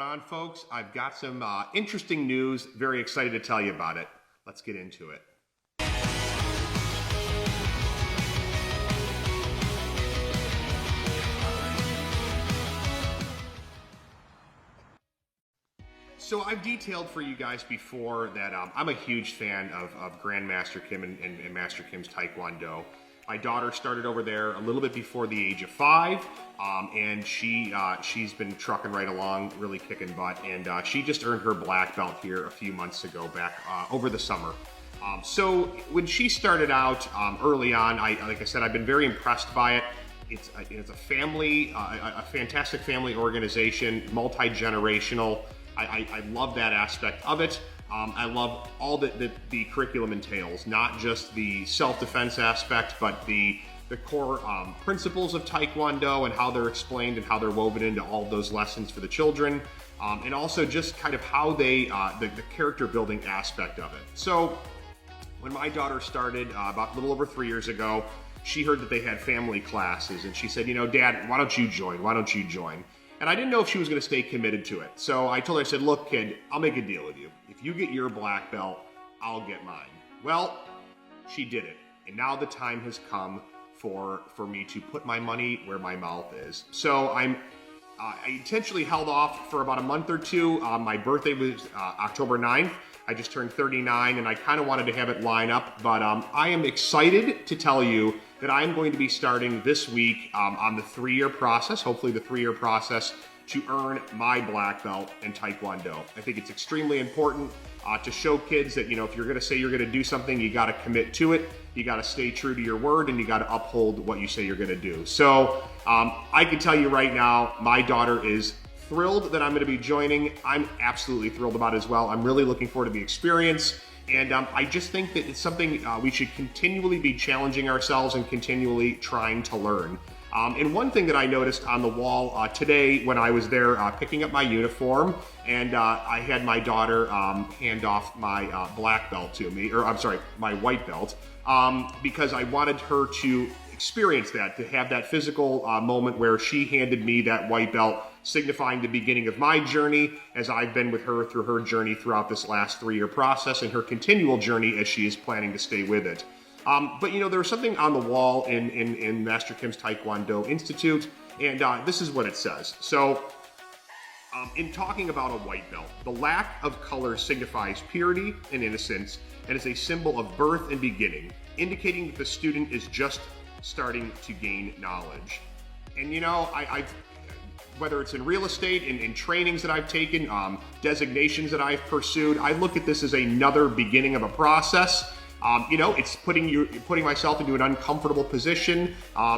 On, folks, I've got some interesting news. Very excited to tell you about it. Let's get into it. So I've detailed for you guys before that I'm a huge fan of Grandmaster Kim and Master Kim's Taekwondo. My daughter started over there a little bit before the age of 5, and she's been trucking right along, really kicking butt, and she just earned her black belt here a few months ago, back over the summer. So when she started out early on, like I said, I've been very impressed by it. It's a family, a fantastic family organization, multi-generational. I love that aspect of it. I love all that the curriculum entails, not just the self-defense aspect, but the core principles of Taekwondo and how they're explained and how they're woven into all of those lessons for the children, and also just kind of how they, the character building aspect of it. So when my daughter started about a little over 3 years ago, she heard that they had family classes, and she said, you know, Dad, why don't you join? Why don't you join? And I didn't know if she was going to stay committed to it. So I told her, I said, look, kid, I'll make a deal with you. If you get your black belt, I'll get mine. Well, she did it. And now the time has come for me to put my money where my mouth is. So I intentionally held off for about a month or two. My birthday was October 9th. I just turned 39, and I kind of wanted to have it line up, but I am excited to tell you that I'm going to be starting this week on the 3-year process, hopefully the 3-year process, to earn my black belt in Taekwondo. I think it's extremely important to show kids that, you know, if you're going to say you're going to do something, you got to commit to it, you got to stay true to your word, and you got to uphold what you say you're going to do. So I can tell you right now, my daughter is thrilled that I'm going to be joining. I'm absolutely thrilled about it as well. I'm really looking forward to the experience. And I just think that it's something we should continually be challenging ourselves and continually trying to learn. And one thing that I noticed on the wall today when I was there picking up my uniform, and I had my daughter hand off my black belt to me, or I'm sorry, my white belt, because I wanted her to experience that, to have that physical moment where she handed me that white belt, signifying the beginning of my journey as I've been with her through her journey throughout this last 3-year process and her continual journey as she is planning to stay with it. But you know, there was something on the wall in Master Kim's Taekwondo Institute, and this is what it says. So, in talking about a white belt, the lack of color signifies purity and innocence and is a symbol of birth and beginning, indicating that the student is just starting to gain knowledge. And you know, I've whether it's in real estate, in trainings that I've taken, designations that I've pursued, I look at this as another beginning of a process. You know, it's putting myself into an uncomfortable position.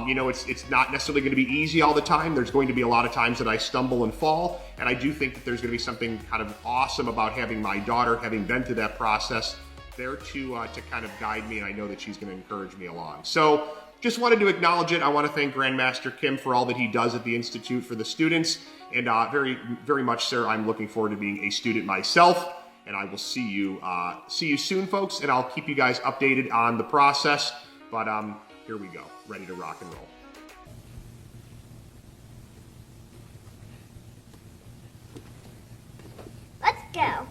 You know, it's not necessarily going to be easy all the time. There's going to be a lot of times that I stumble and fall, and I do think that there's going to be something kind of awesome about having my daughter, having been through that process, there to kind of guide me, and I know that she's going to encourage me along. So just wanted to acknowledge it. I want to thank Grandmaster Kim for all that he does at the Institute for the students, and very, very much, sir, I'm looking forward to being a student myself. And I will see you soon, folks, and I'll keep you guys updated on the process. But here we go, ready to rock and roll. Let's go.